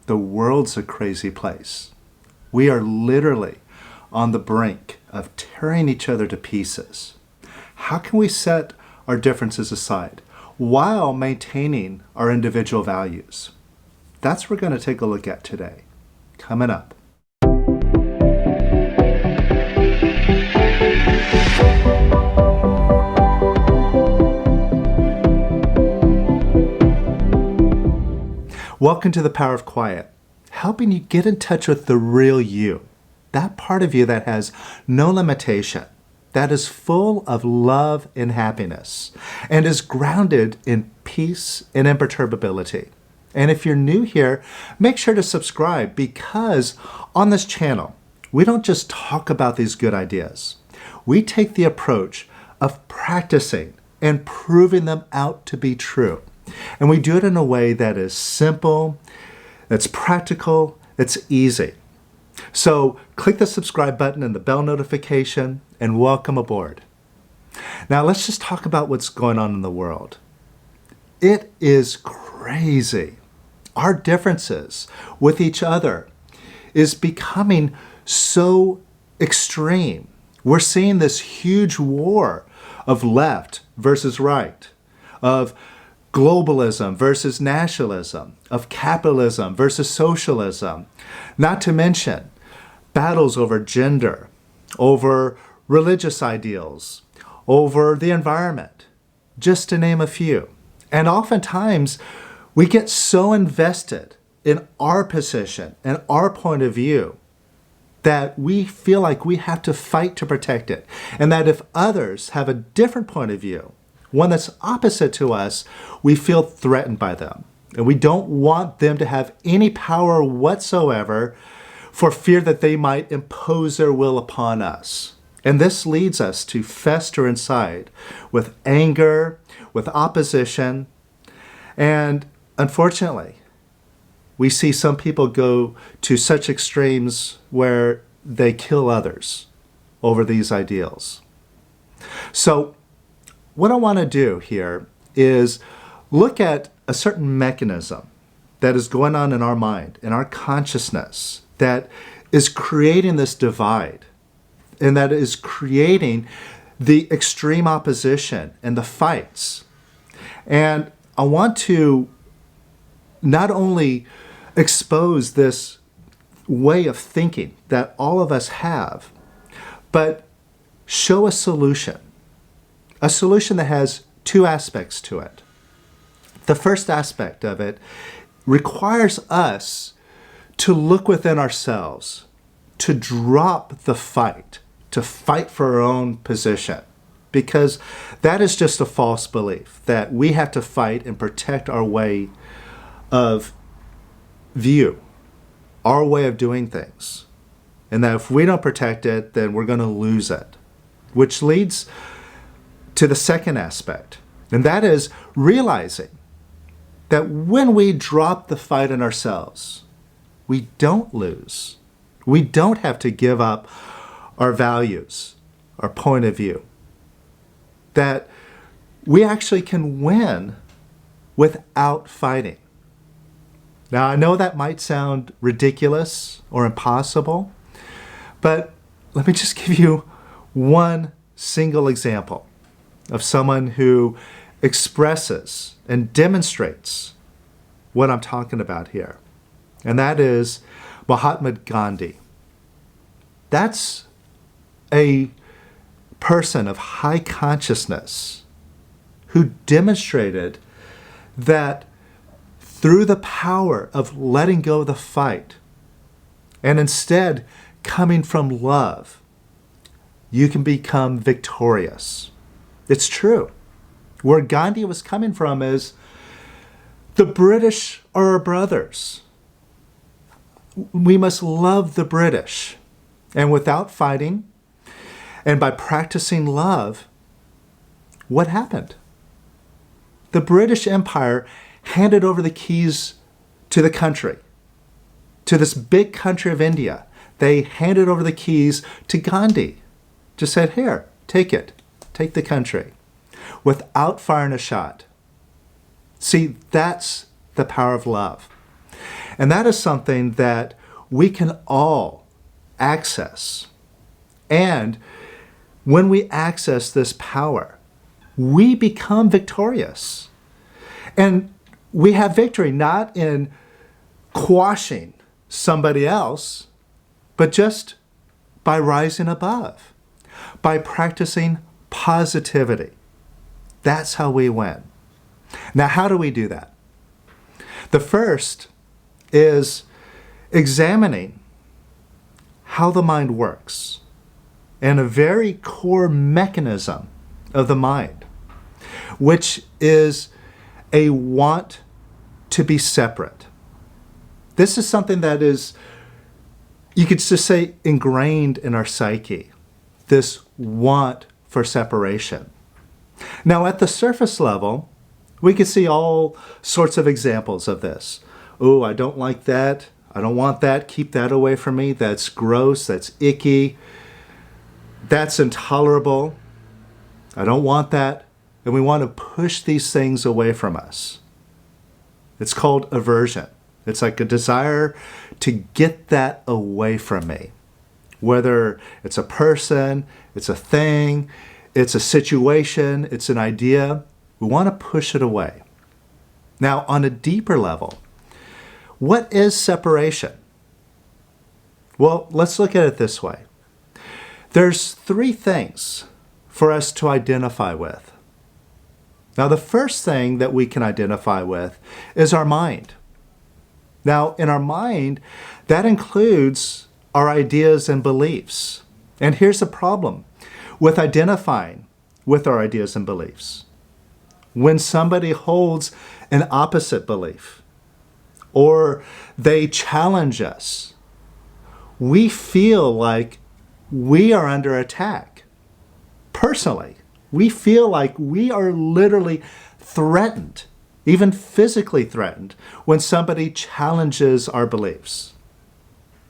the world's a crazy place. We are literally on the brink of tearing each other to pieces. How can we set our differences aside while maintaining our individual values? That's what we're going to take a look at today. Coming up. Welcome to the Power of Quiet, helping you get in touch with the real you, that part of you that has no limitation, that is full of love and happiness, and is grounded in peace and imperturbability. And if you're new here, make sure to subscribe, because on this channel, we don't just talk about these good ideas. We take the approach of practicing and proving them out to be true. And we do it in a way that is simple, that's practical, it's easy. So click the subscribe button and the bell notification, and welcome aboard. Now let's just talk about what's going on in the world. It is crazy. Our differences with each other is becoming so extreme. We're seeing this huge war of left versus right, of globalism versus nationalism, of capitalism versus socialism, not to mention battles over gender, over religious ideals, over the environment, just to name a few. And oftentimes, we get so invested in our position and our point of view that we feel like we have to fight to protect it. And that if others have a different point of view, one that's opposite to us, we feel threatened by them. And we don't want them to have any power whatsoever for fear that they might impose their will upon us. And this leads us to fester inside with anger, with opposition. And unfortunately, we see some people go to such extremes where they kill others over these ideals. So what I want to do here is look at a certain mechanism that is going on in our mind, in our consciousness, that is creating this divide, and that is creating the extreme opposition and the fights. And I want to not only expose this way of thinking that all of us have, but show a solution that has two aspects to it. The first aspect of it requires us to look within ourselves, to drop the fight, to fight for our own position, because that is just a false belief that we have to fight and protect our way of view, our way of doing things. And that if we don't protect it, then we're going to lose it, which leads to the second aspect, and that is realizing that when we drop the fight in ourselves, we don't lose. We don't have to give up our values, our point of view. That we actually can win without fighting. Now, I know that might sound ridiculous or impossible, but let me just give you one single example of someone who expresses and demonstrates what I'm talking about here. And that is Mahatma Gandhi. That's a person of high consciousness who demonstrated that through the power of letting go of the fight and instead coming from love, you can become victorious. It's true. Where Gandhi was coming from is the British are our brothers. We must love the British. And without fighting, and by practicing love, what happened? The British Empire handed over the keys to the country, to this big country of India. They handed over the keys to Gandhi. Just said, here, take it. Take the country without firing a shot. See, that's the power of love. And that is something that we can all access. And when we access this power, we become victorious. And we have victory not in quashing somebody else, but just by rising above, by practicing positivity. That's how we win. Now, how do we do that? The first is examining how the mind works and a very core mechanism of the mind, which is a want to be separate. This is something that is, you could just say, ingrained in our psyche, this want for separation. Now, at the surface level, we can see all sorts of examples of this. Oh, I don't like that. I don't want that. Keep that away from me. That's gross. That's icky. That's intolerable. I don't want that. And we want to push these things away from us. It's called aversion. It's like a desire to get that away from me. Whether it's a person, it's a thing, it's a situation, it's an idea, we want to push it away. Now, on a deeper level, what is separation? Well, let's look at it this way. There's three things for us to identify with. Now, the first thing that we can identify with is our mind. Now, in our mind, that includes our ideas and beliefs. And here's the problem with identifying with our ideas and beliefs. When somebody holds an opposite belief or they challenge us, we feel like we are under attack. Personally, we feel like we are literally threatened, even physically threatened, when somebody challenges our beliefs.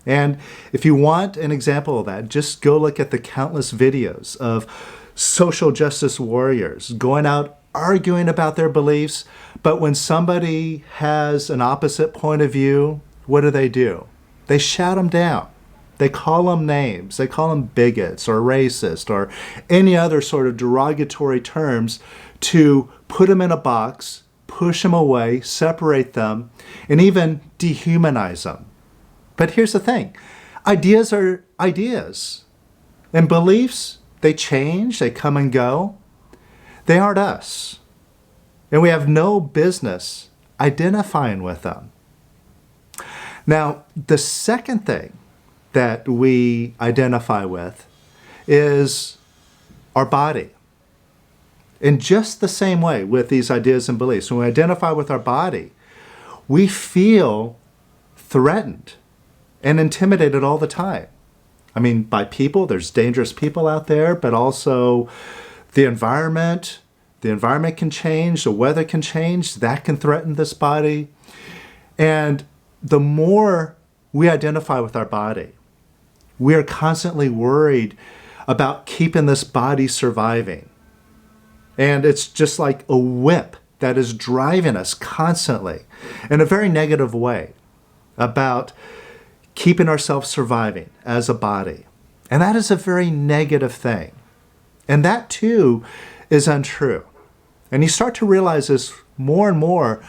And if you want an example of that, just go look at the countless videos of social justice warriors going out arguing about their beliefs, but when somebody has an opposite point of view, what do? They shout them down. They call them names. They call them bigots or racist or any other sort of derogatory terms to put them in a box, push them away, separate them, and even dehumanize them. But here's the thing. Ideas are ideas. And beliefs, they change, they come and go. They aren't us. And we have no business identifying with them. Now, the second thing that we identify with is our body. In just the same way with these ideas and beliefs, when we identify with our body, we feel threatened and intimidated all the time. I mean, by people, there's dangerous people out there, but also the environment can change, the weather can change, that can threaten this body. And the more we identify with our body, we are constantly worried about keeping this body surviving. And it's just like a whip that is driving us constantly in a very negative way about keeping ourselves surviving as a body. And that is a very negative thing. And that too is untrue. And you start to realize this more and more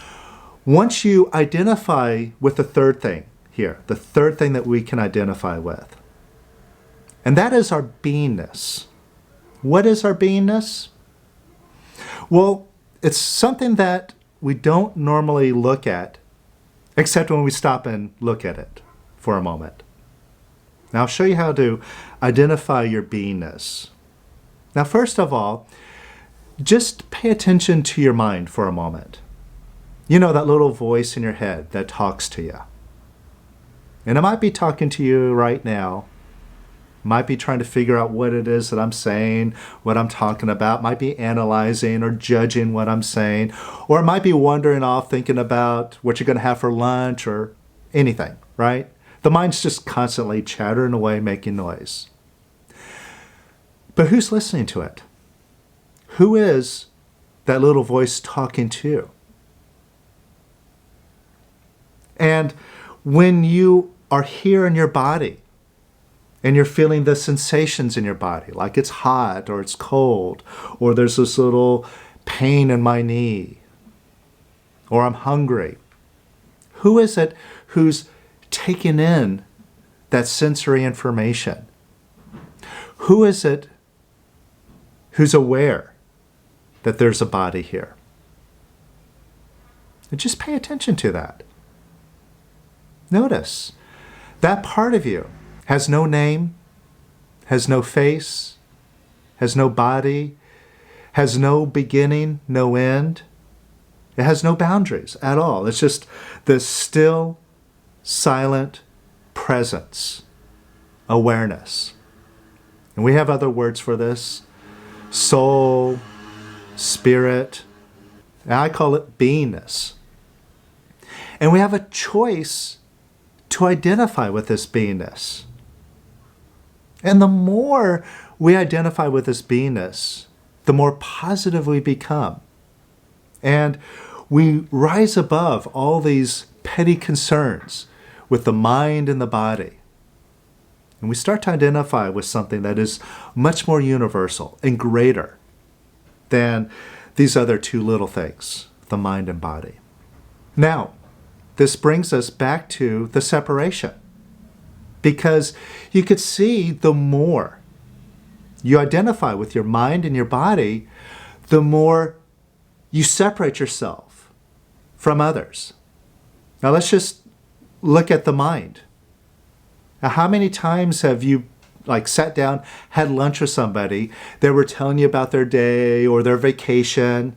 once you identify with the third thing here, the third thing that we can identify with. And that is our beingness. What is our beingness? Well, it's something that we don't normally look at, except when we stop and look at it for a moment. Now, I'll show you how to identify your beingness. Now, first of all, just pay attention to your mind for a moment. You know, that little voice in your head that talks to you. And it might be talking to you right now. Might be trying to figure out what it is that I'm saying, what I'm talking about, might be analyzing or judging what I'm saying, or it might be wandering off thinking about what you're going to have for lunch or anything, right? The mind's just constantly chattering away, making noise. But who's listening to it? Who is that little voice talking to? And when you are here in your body and you're feeling the sensations in your body, like it's hot or it's cold, or there's this little pain in my knee, or I'm hungry. Who is it who's taking in that sensory information? Who is it who's aware that there's a body here? And just pay attention to that. Notice that part of you has no name, has no face, has no body, has no beginning, no end. It has no boundaries at all. It's just this still, silent presence, awareness. And we have other words for this: soul, spirit, and I call it beingness. And we have a choice to identify with this beingness. And the more we identify with this beingness, the more positive we become. And we rise above all these petty concerns with the mind and the body. And we start to identify with something that is much more universal and greater than these other two little things, the mind and body. Now, this brings us back to the separation. Because you could see the more you identify with your mind and your body, the more you separate yourself from others. Now let's just look at the mind. Now, how many times have you sat down, had lunch with somebody, they were telling you about their day or their vacation,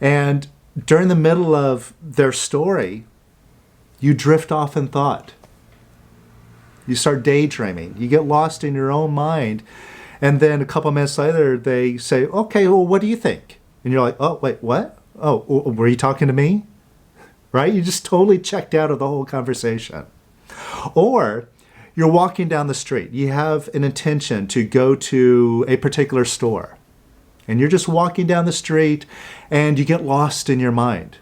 and during the middle of their story, you drift off in thought. You start daydreaming. You get lost in your own mind. And then a couple minutes later, they say, okay, well, what do you think? And you're like, oh, wait, what? Oh, were you talking to me? Right? You just totally checked out of the whole conversation. Or you're walking down the street. You have an intention to go to a particular store. And you're just walking down the street and you get lost in your mind.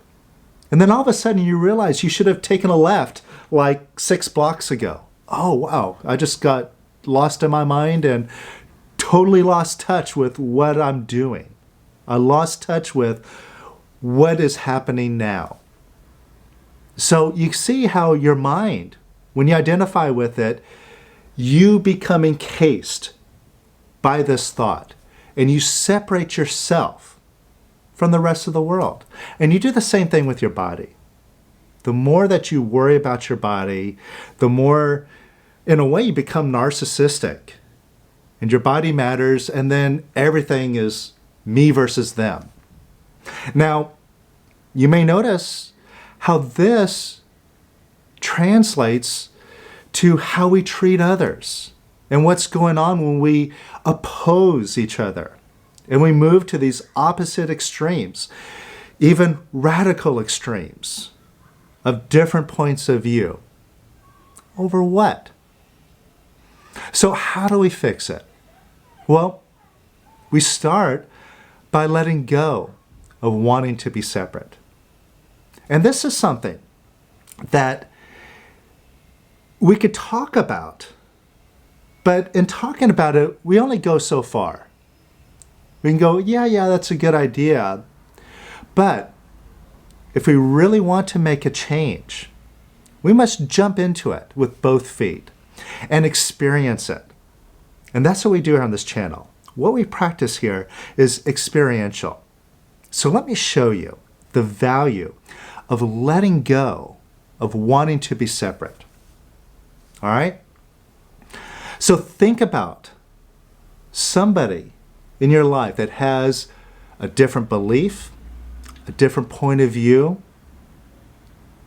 And then all of a sudden you realize you should have taken a left like 6 blocks ago. Oh, wow, I just got lost in my mind and totally lost touch with what I'm doing. I lost touch with what is happening now. So you see how your mind, when you identify with it, you become encased by this thought and you separate yourself from the rest of the world. And you do the same thing with your body. The more that you worry about your body, the more, in a way, you become narcissistic. And your body matters, and then everything is me versus them. Now, you may notice how this translates to how we treat others and what's going on when we oppose each other. And we move to these opposite extremes, even radical extremes of different points of view. Over what? So how do we fix it? Well, we start by letting go of wanting to be separate. And this is something that we could talk about, but in talking about it, we only go so far. We can go, yeah, that's a good idea. But if we really want to make a change, we must jump into it with both feet and experience it. And that's what we do here on this channel. What we practice here is experiential. So let me show you the value of letting go of wanting to be separate. All right? So think about somebody in your life that has a different belief, a different point of view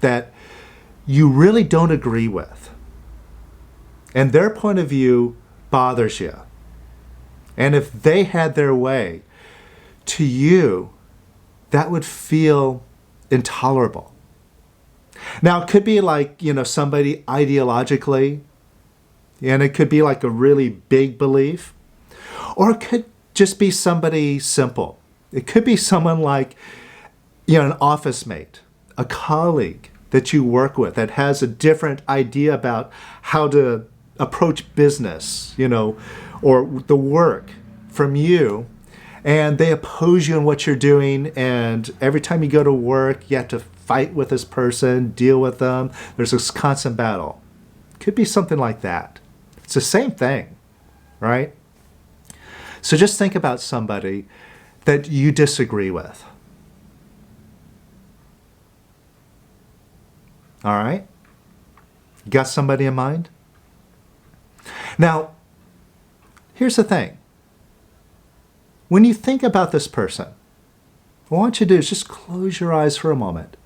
that you really don't agree with. And their point of view bothers you. And if they had their way, to you, that would feel intolerable. Now, it could be like, somebody ideologically, and it could be like a really big belief, or it could just be somebody simple. It could be someone like, an office mate, a colleague, that you work with that has a different idea about how to approach business, or the work from you, and they oppose you in what you're doing, and every time you go to work, you have to fight with this person, deal with them. There's this constant battle. Could be something like that. It's the same thing, right? So just think about somebody that you disagree with. All right? You got somebody in mind? Now, here's the thing. When you think about this person, what I want you to do is just close your eyes for a moment.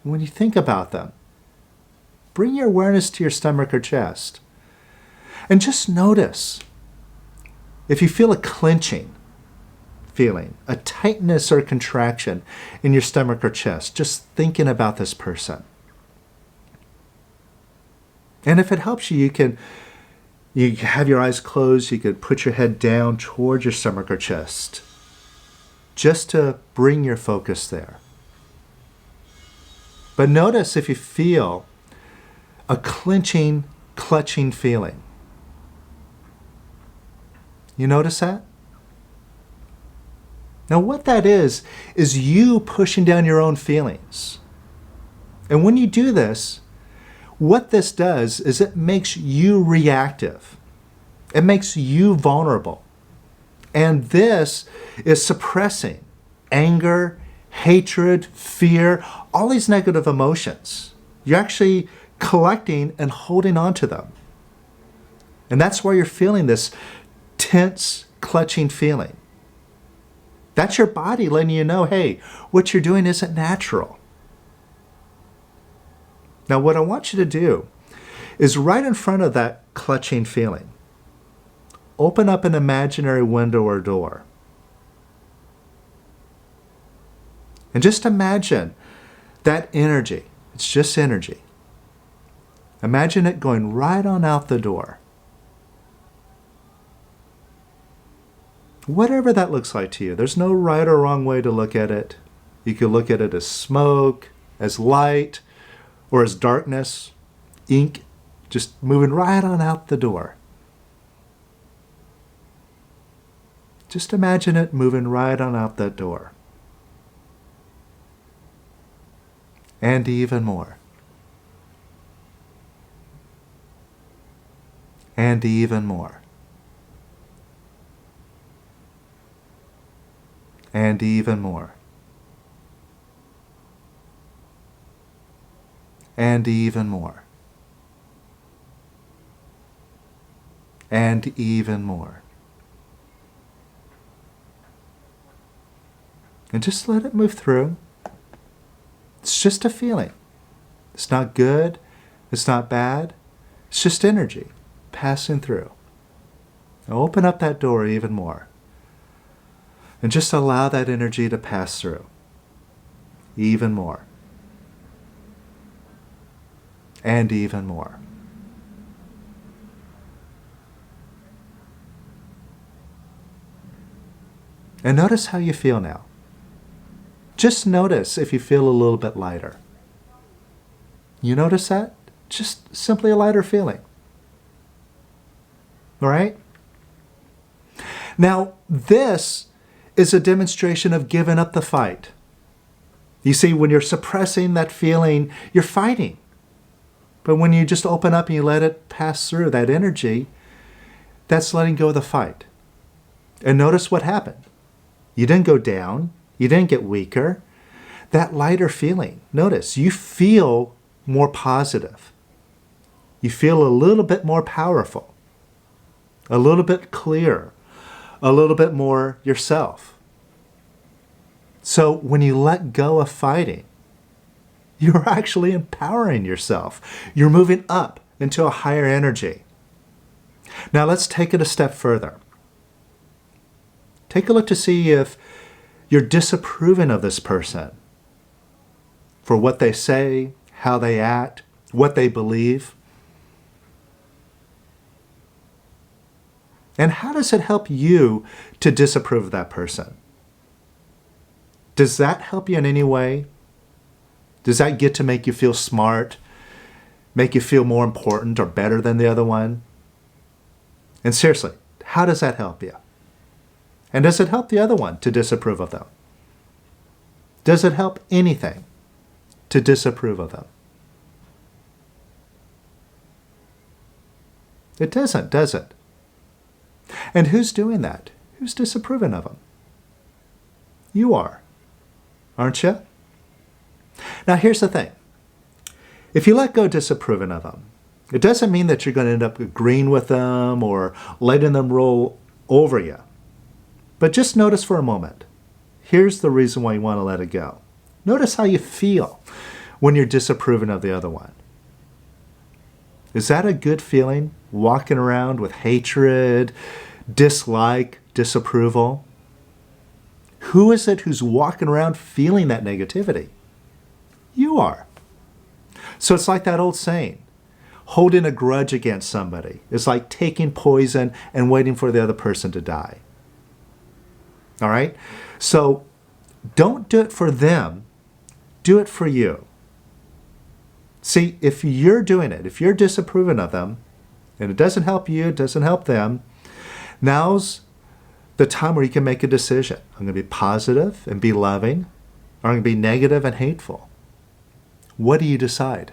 When you think about them, bring your awareness to your stomach or chest. And just notice if you feel a clenching feeling, a tightness or contraction in your stomach or chest, just thinking about this person. And if it helps you, you have your eyes closed, you could put your head down towards your stomach or chest, just to bring your focus there. But notice if you feel a clenching, clutching feeling. You notice that? Now what that is you pushing down your own feelings. And when you do this, what this does is it makes you reactive. It makes you vulnerable. And this is suppressing anger, hatred, fear, all these negative emotions. You're actually collecting and holding on to them. And that's why you're feeling this tense, clutching feeling. That's your body letting you know, hey, what you're doing isn't natural. Now, what I want you to do is right in front of that clutching feeling, open up an imaginary window or door. And just imagine that energy. It's just energy. Imagine it going right on out the door. Whatever that looks like to you, there's no right or wrong way to look at it. You could look at it as smoke, as light, or as darkness, ink, just moving right on out the door. Just imagine it moving right on out that door. And even more. And even more. And even more. And even more. And even more. And just let it move through. It's just a feeling. It's not good. It's not bad. It's just energy passing through. Now open up that door even more. And just allow that energy to pass through. Even more. And even more. And notice how you feel now. Just notice if you feel a little bit lighter. You notice that? Just simply a lighter feeling. All right? Now, this is a demonstration of giving up the fight. You see, when you're suppressing that feeling, you're fighting. But when you just open up and you let it pass through, that energy, that's letting go of the fight. And notice what happened. You didn't go down. You didn't get weaker. That lighter feeling, notice, you feel more positive. You feel a little bit more powerful. A little bit clearer. A little bit more yourself. So when you let go of fighting, you're actually empowering yourself. You're moving up into a higher energy. Now let's take it a step further. Take a look to see if you're disapproving of this person for what they say, how they act, what they believe. And how does it help you to disapprove of that person? Does that help you in any way? Does that get to make you feel smart, make you feel more important or better than the other one? And seriously, how does that help you? And does it help the other one to disapprove of them? Does it help anything to disapprove of them? It doesn't, does it? And who's doing that? Who's disapproving of them? You are, aren't you? Now here's the thing. If you let go disapproving of them, it doesn't mean that you're going to end up agreeing with them or letting them roll over you. But just notice for a moment. Here's the reason why you want to let it go. Notice how you feel when you're disapproving of the other one. Is that a good feeling, walking around with hatred, dislike, disapproval? Who is it who's walking around feeling that negativity? You are. So it's like that old saying, holding a grudge against somebody is like taking poison and waiting for the other person to die. All right? So don't do it for them. Do it for you. See, if you're doing it, if you're disapproving of them, and it doesn't help you, it doesn't help them, now's the time where you can make a decision. I'm going to be positive and be loving, or I'm going to be negative and hateful. What do you decide?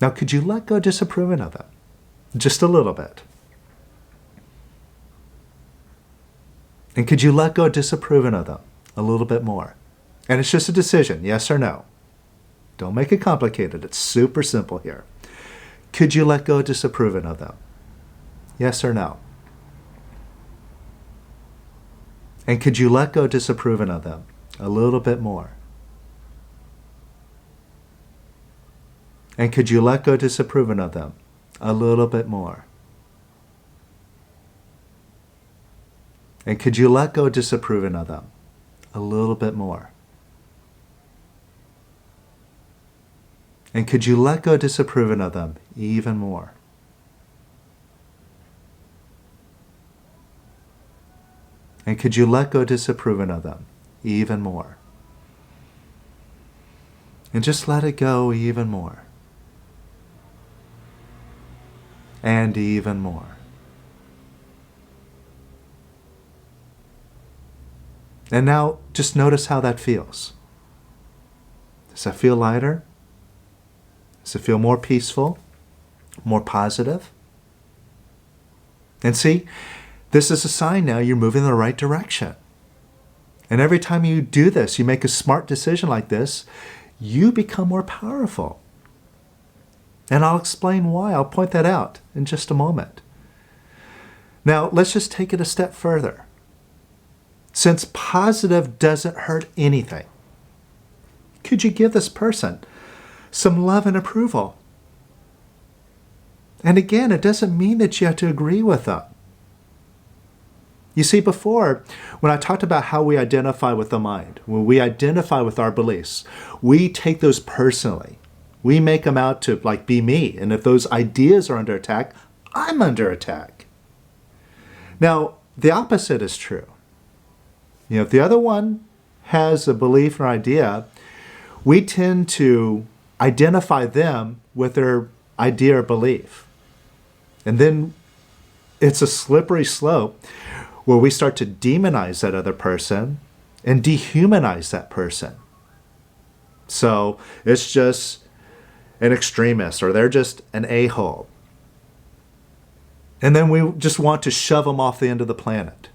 Now, could you let go disapproving of them? Just a little bit. And could you let go disapproving of them a little bit more? And it's just a decision, yes or no. Don't make it complicated. It's super simple here. Could you let go disapproving of them? Yes or no? And could you let go disapproving of them a little bit more? And could you let go disapproving of them a little bit more? And could you let go disapproving of them a little bit more? And could you let go disapproving of them even more? And could you let go disapproving of them even more? And just let it go even more. And even more. And now just notice how that feels. Does that feel lighter? Does it feel more peaceful? More positive? And see, this is a sign now you're moving in the right direction. And every time you do this, you make a smart decision like this, you become more powerful. And I'll explain why. I'll point that out in just a moment. Now, let's just take it a step further. Since positive doesn't hurt anything, could you give this person some love and approval? And again, it doesn't mean that you have to agree with them. You see, before, when I talked about how we identify with the mind, when we identify with our beliefs, we take those personally. We make them out to like be me. And if those ideas are under attack, I'm under attack. Now, the opposite is true. If the other one has a belief or idea, we tend to identify them with their idea or belief. And then it's a slippery slope where we start to demonize that other person and dehumanize that person. So it's just an extremist, or they're just an a-hole. And then we just want to shove them off the end of the planet.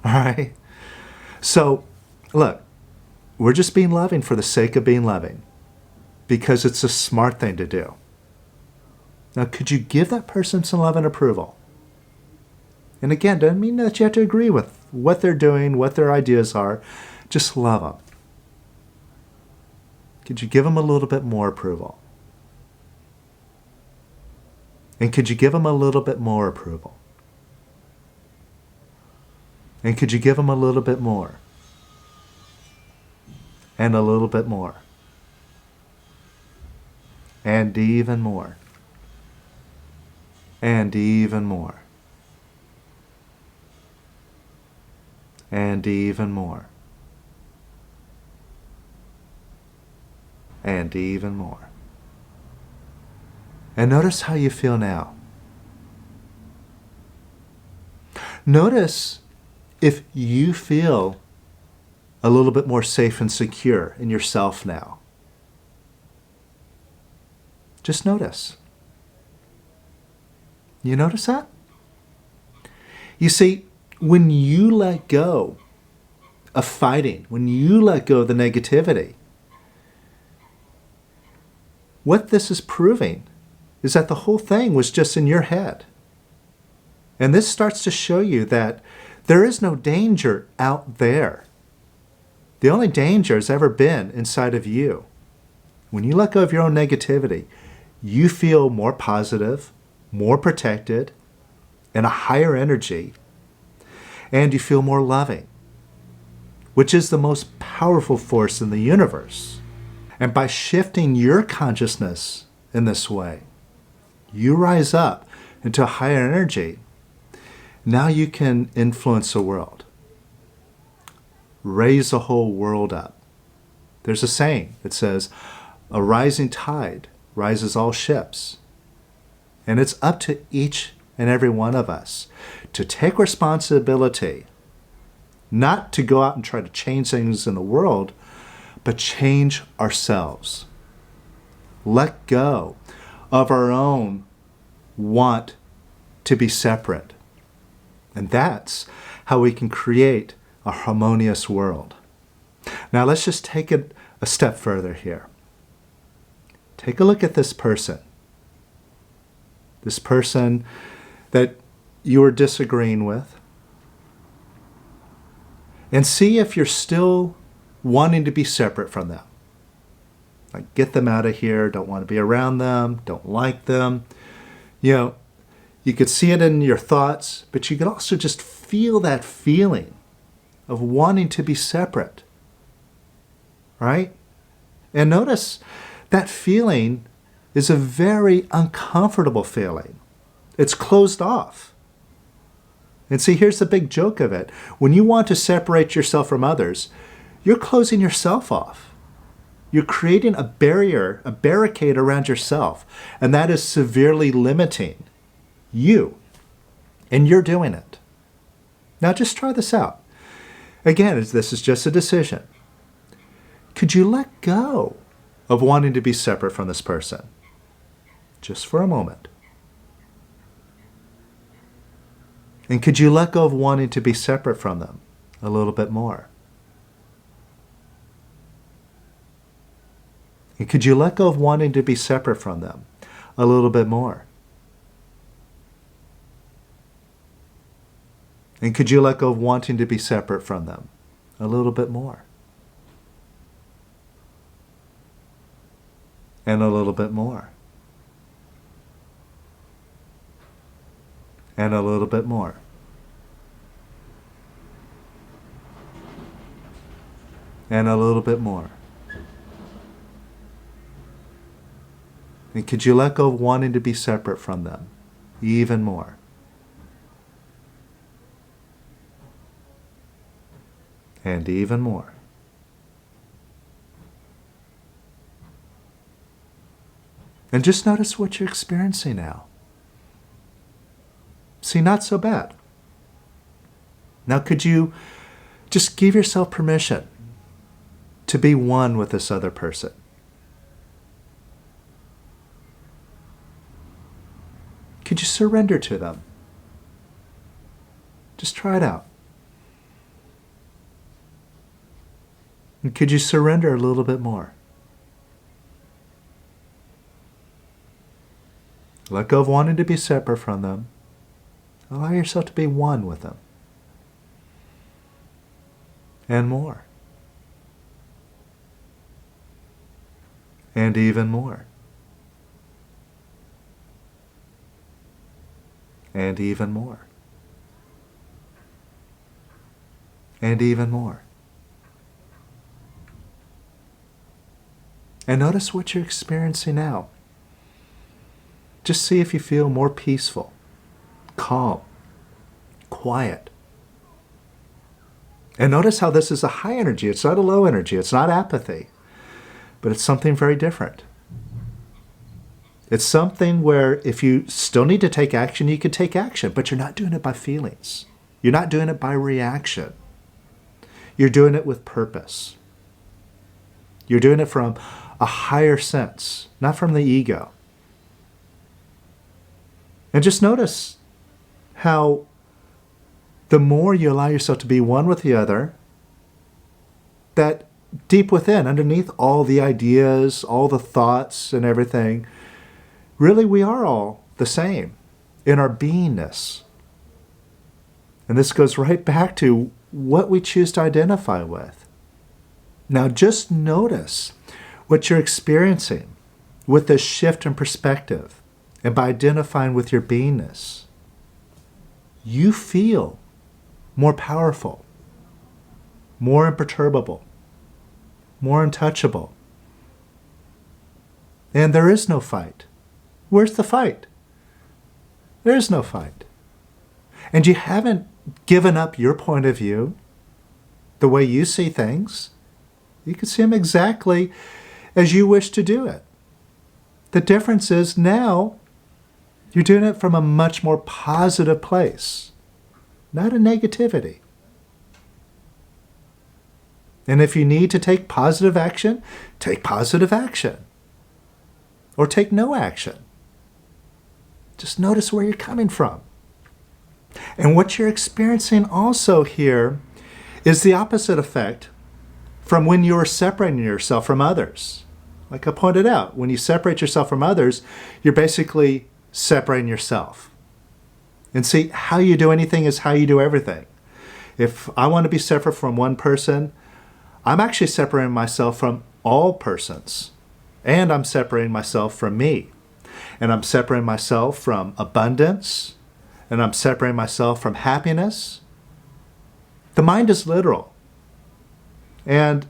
All right? So, look, we're just being loving for the sake of being loving, because it's a smart thing to do. Now, could you give that person some love and approval? And again, doesn't mean that you have to agree with what they're doing, what their ideas are. Just love them. Could you give them a little bit more approval? And could you give them a little bit more approval? And could you give them a little bit more? And a little bit more? And even more? And even more? And even more. And even more. And notice how you feel now. Notice if you feel a little bit more safe and secure in yourself now. Just notice. You notice that? You see, when you let go of fighting, when you let go of the negativity, what this is proving is that the whole thing was just in your head. And this starts to show you that there is no danger out there. The only danger has ever been inside of you. When you let go of your own negativity, you feel more positive, more protected, and a higher energy, and you feel more loving, which is the most powerful force in the universe. And by shifting your consciousness in this way, you rise up into a higher energy. Now you can influence the world. Raise the whole world up. There's a saying that says, a rising tide rises all ships. And it's up to each and every one of us to take responsibility, not to go out and try to change things in the world, but change ourselves. Let go of our own want to be separate. And that's how we can create a harmonious world. Now let's just take it a step further here. Take a look at this person. This person that you are disagreeing with. And see if you're still wanting to be separate from them. Like, get them out of here, don't want to be around them, don't like them. You know, you could see it in your thoughts, but you could also just feel that feeling of wanting to be separate. Right? And notice that feeling is a very uncomfortable feeling. It's closed off. And see, here's the big joke of it. When you want to separate yourself from others, you're closing yourself off. You're creating a barrier, a barricade around yourself, and that is severely limiting you. And you're doing it. Now just try this out. Again, this is just a decision. Could you let go of wanting to be separate from this person? Just for a moment. And could you let go of wanting to be separate from them a little bit more? And could you let go of wanting to be separate from them a little bit more? And could you let go of wanting to be separate from them a little bit more? And a little bit more. And a little bit more. And a little bit more. And could you let go of wanting to be separate from them even more? And even more. And just notice what you're experiencing now. See, not so bad. Now could you just give yourself permission to be one with this other person? Could you surrender to them? Just try it out. And could you surrender a little bit more? Let go of wanting to be separate from them. Allow yourself to be one with them. And more. And even more. And even more. And even more. And notice what you're experiencing now. Just see if you feel more peaceful, calm, quiet. And notice how this is a high energy. It's not a low energy. It's not apathy. But it's something very different. It's something where if you still need to take action, you can take action. But you're not doing it by feelings. You're not doing it by reaction. You're doing it with purpose. You're doing it from a higher sense, not from the ego. And just notice how the more you allow yourself to be one with the other, that deep within, underneath all the ideas, all the thoughts and everything, really we are all the same in our beingness. And this goes right back to what we choose to identify with. Now just notice what you're experiencing with this shift in perspective and by identifying with your beingness. You feel more powerful, more imperturbable, more untouchable. And there is no fight. Where's the fight? There is no fight. And you haven't given up your point of view, the way you see things. You can see them exactly as you wish to do it. The difference is now you're doing it from a much more positive place, not a negativity. And if you need to take positive action, take positive action. Or take no action. Just notice where you're coming from. And what you're experiencing also here is the opposite effect from when you are separating yourself from others. Like I pointed out, when you separate yourself from others, you're basically separating yourself. And see, how you do anything is how you do everything. If I want to be separate from one person, I'm actually separating myself from all persons. And I'm separating myself from me. And I'm separating myself from abundance. And I'm separating myself from happiness. The mind is literal. And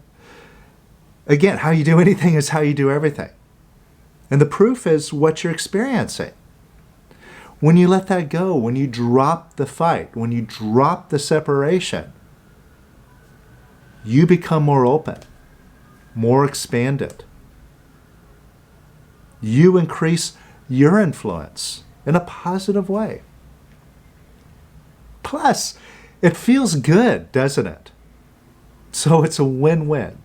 again, how you do anything is how you do everything. And the proof is what you're experiencing. When you let that go, when you drop the fight, when you drop the separation, you become more open, more expanded. You increase your influence in a positive way. Plus, it feels good, doesn't it? So it's a win-win.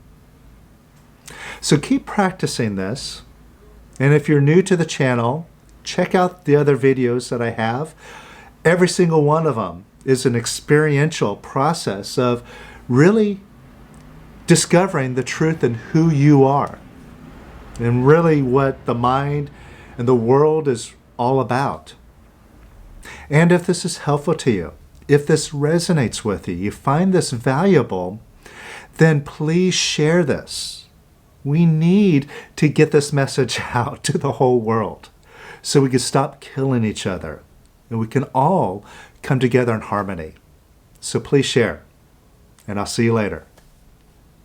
So keep practicing this. And if you're new to the channel, check out the other videos that I have. Every single one of them is an experiential process of really discovering the truth in who you are and really what the mind and the world is all about. And if this is helpful to you, if this resonates with you, you find this valuable, then please share this. We need to get this message out to the whole world so we can stop killing each other and we can all come together in harmony. So please share, and I'll see you later.